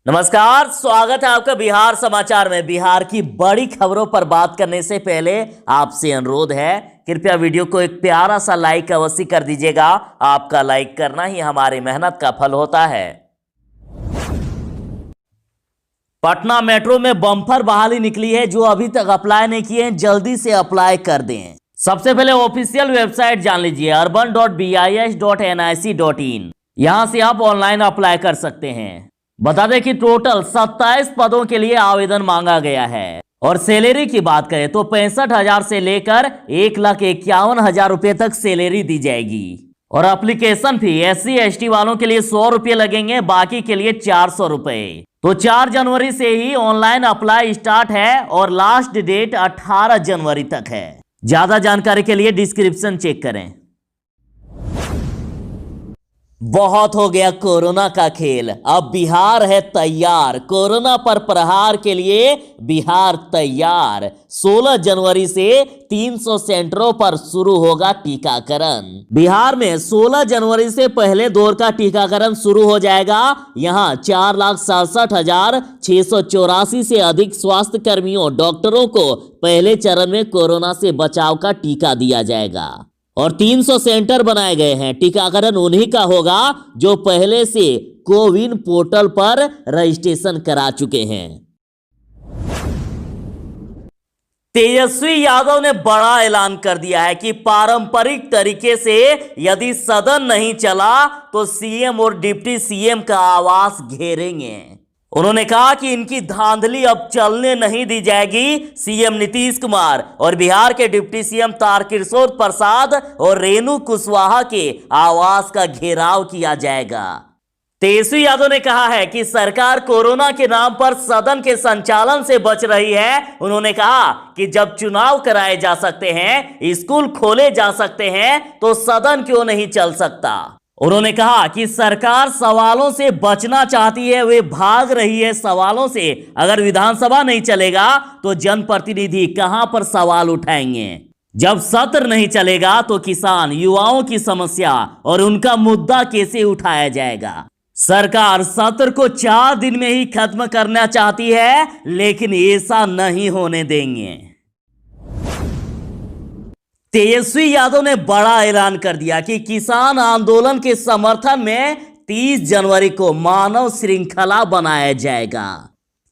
नमस्कार, स्वागत है आपका बिहार समाचार में। बिहार की बड़ी खबरों पर बात करने से पहले आपसे अनुरोध है, कृपया वीडियो को एक प्यारा सा लाइक अवश्य कर दीजिएगा। आपका लाइक करना ही हमारी मेहनत का फल होता है। पटना मेट्रो में बम्पर बहाली निकली है। जो अभी तक अप्लाई नहीं किए हैं, जल्दी से अप्लाई कर दें। सबसे पहले ऑफिशियल वेबसाइट जान लीजिए, urban.bis.nic.in। यहां से आप ऑनलाइन अप्लाई कर सकते हैं। बता दें कि टोटल 27 पदों के लिए आवेदन मांगा गया है। और सैलरी की बात करें तो 65,000 से लेकर 1,51,000 रुपए तक सैलरी दी जाएगी। और एप्लीकेशन फी SC/ST वालों के लिए 100 रुपये लगेंगे, बाकी के लिए 400 रुपए। तो 4 जनवरी से ही ऑनलाइन अप्लाई स्टार्ट है और लास्ट डेट 18 जनवरी तक है। ज्यादा जानकारी के लिए डिस्क्रिप्शन चेक करें। बहुत हो गया कोरोना का खेल, अब बिहार है तैयार। कोरोना पर प्रहार के लिए बिहार तैयार। 16 जनवरी से 300 सेंटरों पर शुरू होगा टीकाकरण। बिहार में 16 जनवरी से पहले दौर का टीकाकरण शुरू हो जाएगा। यहां 4,67,684 से अधिक स्वास्थ्य कर्मियों, डॉक्टरों को पहले चरण में कोरोना से बचाव का टीका दिया जाएगा। और 300 सेंटर बनाए गए हैं। टीकाकरण उन्हीं का होगा जो पहले से कोविन पोर्टल पर रजिस्ट्रेशन करा चुके हैं। तेजस्वी यादव ने बड़ा ऐलान कर दिया है कि पारंपरिक तरीके से यदि सदन नहीं चला तो सीएम और डिप्टी सीएम का आवास घेरेंगे। उन्होंने कहा कि इनकी धांधली अब चलने नहीं दी जाएगी। सीएम नीतीश कुमार और बिहार के डिप्टी सीएम तारकिशोर प्रसाद और रेणु कुशवाहा के आवास का घेराव किया जाएगा। तेजस्वी यादव ने कहा है कि सरकार कोरोना के नाम पर सदन के संचालन से बच रही है। उन्होंने कहा कि जब चुनाव कराए जा सकते हैं, स्कूल खोले जा सकते हैं, तो सदन क्यों नहीं चल सकता। उन्होंने कहा कि सरकार सवालों से बचना चाहती है, वे भाग रही है सवालों से। अगर विधानसभा नहीं चलेगा तो जनप्रतिनिधि कहां पर सवाल उठाएंगे। जब सत्र नहीं चलेगा तो किसान, युवाओं की समस्या और उनका मुद्दा कैसे उठाया जाएगा। सरकार सत्र को 4 दिन में ही खत्म करना चाहती है, लेकिन ऐसा नहीं होने देंगे। तेजस्वी यादव ने बड़ा ऐलान कर दिया कि किसान आंदोलन के समर्थन में 30 जनवरी को मानव श्रृंखला बनाया जाएगा।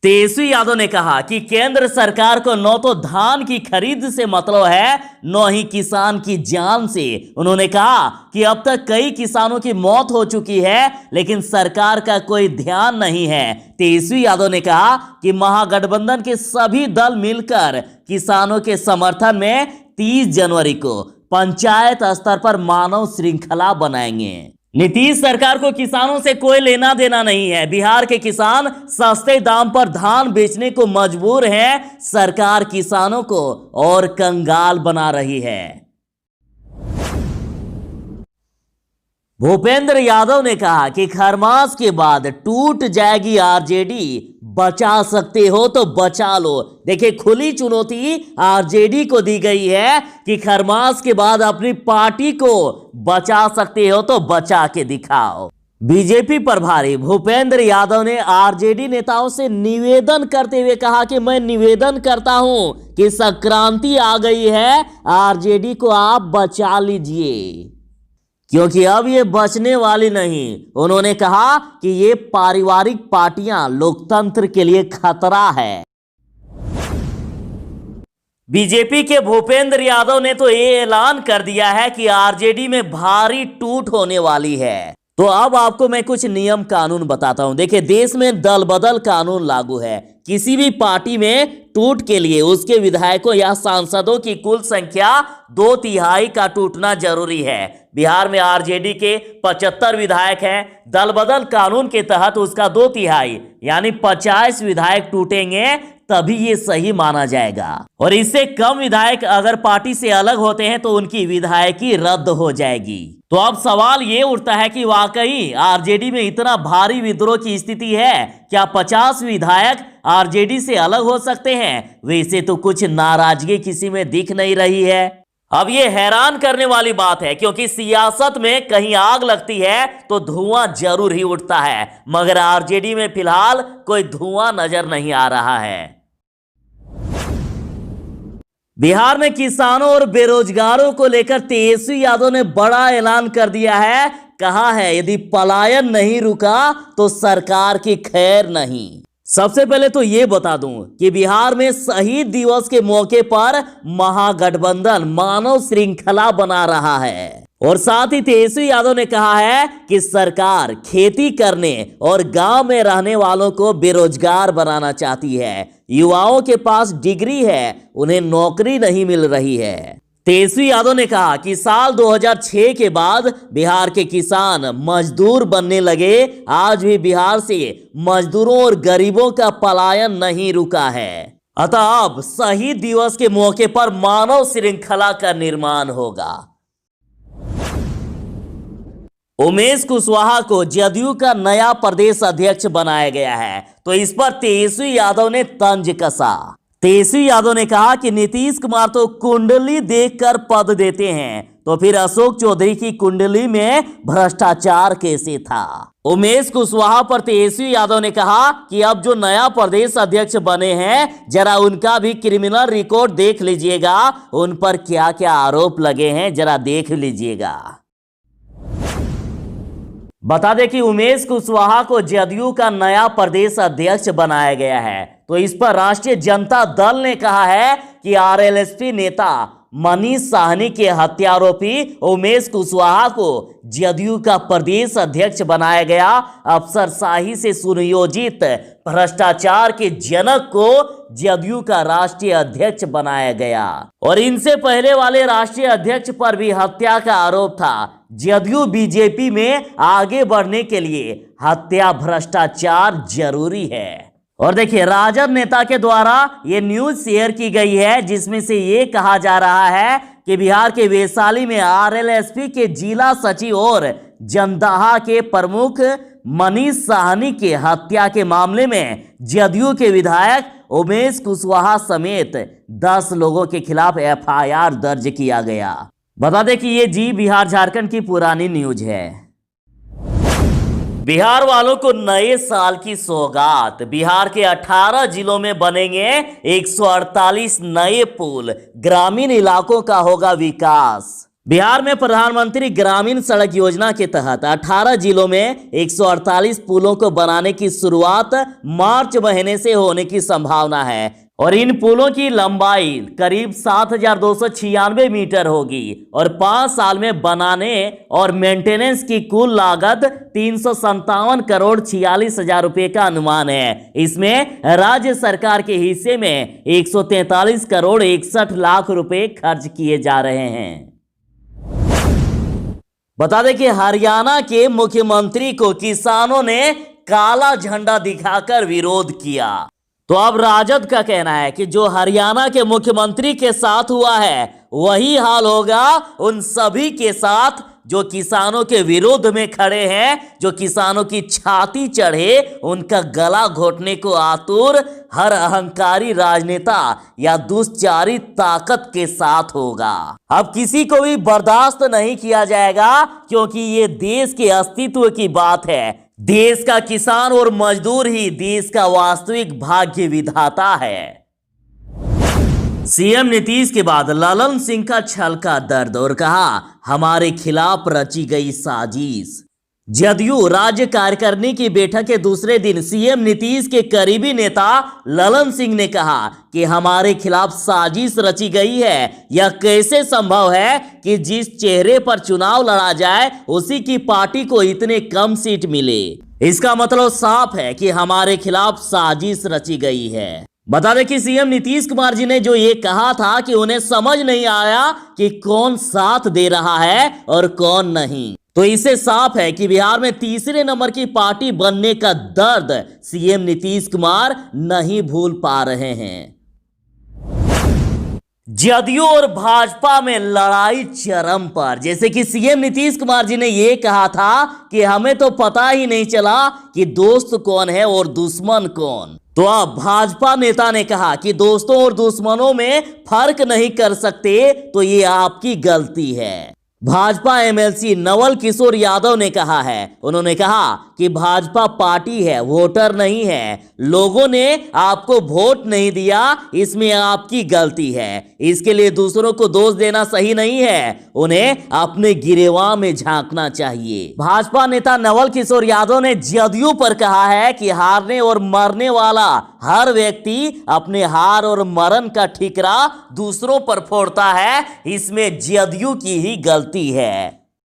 तेजस्वी यादव ने कहा कि केंद्र सरकार को न तो धान की खरीद से मतलब है, न ही किसान की जान से। उन्होंने कहा कि अब तक कई किसानों की मौत हो चुकी है, लेकिन सरकार का कोई ध्यान नहीं है। तेजस्वी यादव ने कहा कि महागठबंधन के सभी दल मिलकर किसानों के समर्थन में 30 जनवरी को पंचायत स्तर पर मानव श्रृंखला बनाएंगे। नीतीश सरकार को किसानों से कोई लेना देना नहीं है। बिहार के किसान सस्ते दाम पर धान बेचने को मजबूर हैं। सरकार किसानों को और कंगाल बना रही है। भूपेंद्र यादव ने कहा कि खरमास के बाद टूट जाएगी आरजेडी, बचा सकते हो तो बचा लो। देखिए, खुली चुनौती आरजेडी को दी गई है कि खरमास के बाद अपनी पार्टी को बचा सकते हो तो बचा के दिखाओ। बीजेपी प्रभारी भूपेंद्र यादव ने आरजेडी नेताओं से निवेदन करते हुए कहा कि मैं निवेदन करता हूं कि संक्रांति आ गई है, आरजेडी को आप बचा लीजिए, क्योंकि अब ये बचने वाली नहीं। उन्होंने कहा कि ये पारिवारिक पार्टियां लोकतंत्र के लिए खतरा है। बीजेपी के भूपेंद्र यादव ने तो ये ऐलान कर दिया है कि आरजेडी में भारी टूट होने वाली है। तो अब आपको मैं कुछ नियम कानून बताता हूं। देखिए, देश में दल बदल कानून लागू है। किसी भी पार्टी में टूट के लिए उसके विधायकों या सांसदों की कुल संख्या 2/3 का टूटना जरूरी है। बिहार में आरजेडी के 75 विधायक हैं। दल बदल कानून के तहत उसका 2/3 यानी 50 विधायक टूटेंगे, तभी ये सही माना जाएगा। और इससे कम विधायक अगर पार्टी से अलग होते हैं तो उनकी विधायकी रद्द हो जाएगी। तो अब सवाल ये उठता है कि वाकई आरजेडी में इतना भारी विद्रोह की स्थिति है क्या? 50 विधायक आरजेडी से अलग हो सकते हैं? वैसे तो कुछ नाराजगी किसी में दिख नहीं रही है। अब ये हैरान करने वाली बात है, क्योंकि सियासत में कहीं आग लगती है तो धुआं जरूर ही उठता है, मगर आरजेडी में फिलहाल कोई धुआं नजर नहीं आ रहा है। बिहार में किसानों और बेरोजगारों को लेकर तेजस्वी यादव ने बड़ा ऐलान कर दिया है। कहा है यदि पलायन नहीं रुका तो सरकार की खैर नहीं। सबसे पहले तो ये बता दूं कि बिहार में शहीद दिवस के मौके पर महागठबंधन मानव श्रृंखला बना रहा है, और साथ ही तेजस्वी यादव ने कहा है कि सरकार खेती करने और गांव में रहने वालों को बेरोजगार बनाना चाहती है। युवाओं के पास डिग्री है, उन्हें नौकरी नहीं मिल रही है। तेजस्वी यादव ने कहा कि साल 2006 के बाद बिहार के किसान मजदूर बनने लगे। आज भी बिहार से मजदूरों और गरीबों का पलायन नहीं रुका है। अतः अब शहीद दिवस के मौके पर मानव श्रृंखला का निर्माण होगा। उमेश कुशवाहा को जदयू का नया प्रदेश अध्यक्ष बनाया गया है, तो इस पर तेजस्वी यादव ने तंज कसा। तेजस्वी यादव ने कहा कि नीतीश कुमार तो कुंडली देखकर पद देते हैं, तो फिर अशोक चौधरी की कुंडली में भ्रष्टाचार कैसे था। उमेश कुशवाहा पर तेजस्वी यादव ने कहा कि अब जो नया प्रदेश अध्यक्ष बने हैं, जरा उनका भी क्रिमिनल रिकॉर्ड देख लीजिएगा, उन पर क्या क्या आरोप लगे हैं जरा देख लीजिएगा। बता दें कि उमेश कुशवाहा को जदयू का नया प्रदेश अध्यक्ष बनाया गया है, तो इस पर राष्ट्रीय जनता दल ने कहा है कि आरएलएसपी नेता मनीष साहनी के हत्यारोपी उमेश कुशवाहा को जदयू का प्रदेश अध्यक्ष बनाया गया। अफसरशाही से सुनियोजित भ्रष्टाचार के जनक को जदयू का राष्ट्रीय अध्यक्ष बनाया गया, और इनसे पहले वाले राष्ट्रीय अध्यक्ष पर भी हत्या का आरोप था। जदयू बीजेपी में आगे बढ़ने के लिए हत्या भ्रष्टाचार जरूरी है। और देखिए, राजद नेता के द्वारा ये न्यूज शेयर की गई है, जिसमें से ये कहा जा रहा है कि बिहार के वैशाली में आरएलएसपी के जिला सचिव और जनदाहा के प्रमुख मनीष साहनी के हत्या के मामले में जदयू के विधायक उमेश कुशवाहा समेत 10 लोगों के खिलाफ एफआईआर दर्ज किया गया। बता दें कि ये जी बिहार झारखंड की पुरानी न्यूज है। बिहार वालों को नए साल की सौगात। बिहार के 18 जिलों में बनेंगे 148 नए पुल। ग्रामीण इलाकों का होगा विकास। बिहार में प्रधानमंत्री ग्रामीण सड़क योजना के तहत 18 जिलों में 148 पुलों को बनाने की शुरुआत मार्च महीने से होने की संभावना है, और इन पुलों की लंबाई करीब 7,296 मीटर होगी, और 5 साल में बनाने और मेंटेनेंस की कुल लागत 357 करोड़ 46 हजार रुपए का अनुमान है। इसमें राज्य सरकार के हिस्से में 143 करोड़ 61 लाख रुपए खर्च किए जा रहे हैं। बता दें कि हरियाणा के मुख्यमंत्री को किसानों ने काला झंडा दिखाकर विरोध किया। तो अब राजद का कहना है कि जो हरियाणा के मुख्यमंत्री के साथ हुआ है वही हाल होगा उन सभी के साथ जो किसानों के विरोध में खड़े हैं, जो किसानों की छाती चढ़े, उनका गला घोटने को आतुर हर अहंकारी राजनेता या दुष्चारी ताकत के साथ होगा। अब किसी को भी बर्दाश्त नहीं किया जाएगा, क्योंकि ये देश के अस्तित्व की बात है। देश का किसान और मजदूर ही देश का वास्तविक भाग्य विधाता है। सीएम नीतीश के बाद ललन सिंह का छलका दर्द और कहा हमारे खिलाफ रची गई साजिश। जदयू राज्य कार्यकारिणी की बैठक के दूसरे दिन सीएम नीतीश के करीबी नेता ललन सिंह ने कहा कि हमारे खिलाफ साजिश रची गई है। यह कैसे संभव है कि जिस चेहरे पर चुनाव लड़ा जाए उसी की पार्टी को इतने कम सीट मिले। इसका मतलब साफ है कि हमारे खिलाफ साजिश रची गई है। बता दें कि सीएम नीतीश कुमार जी ने जो ये कहा था कि उन्हें समझ नहीं आया कि कौन साथ दे रहा है और कौन नहीं, तो इससे साफ है कि बिहार में तीसरे नंबर की पार्टी बनने का दर्द सीएम नीतीश कुमार नहीं भूल पा रहे हैं। जदयू और भाजपा में लड़ाई चरम पर। जैसे कि सीएम नीतीश कुमार जी ने यह कहा था कि हमें तो पता ही नहीं चला कि दोस्त कौन है और दुश्मन कौन। तो अब भाजपा नेता ने कहा कि दोस्तों और दुश्मनों में फर्क नहीं कर सकते तो ये आपकी गलती है। भाजपा एमएलसी नवल किशोर यादव ने कहा है, उन्होंने कहा कि भाजपा पार्टी है, वोटर नहीं है। लोगों ने आपको वोट नहीं दिया, इसमें आपकी गलती है। इसके लिए दूसरों को दोष देना सही नहीं है, उन्हें अपने गिरेबान में झांकना चाहिए। भाजपा नेता नवल किशोर यादव ने जदयू पर कहा है कि हारने और मरने वाला हर व्यक्ति अपने हार और मरण का ठिकरा दूसरों पर फोड़ता है, इसमें जदयू की ही गलती है।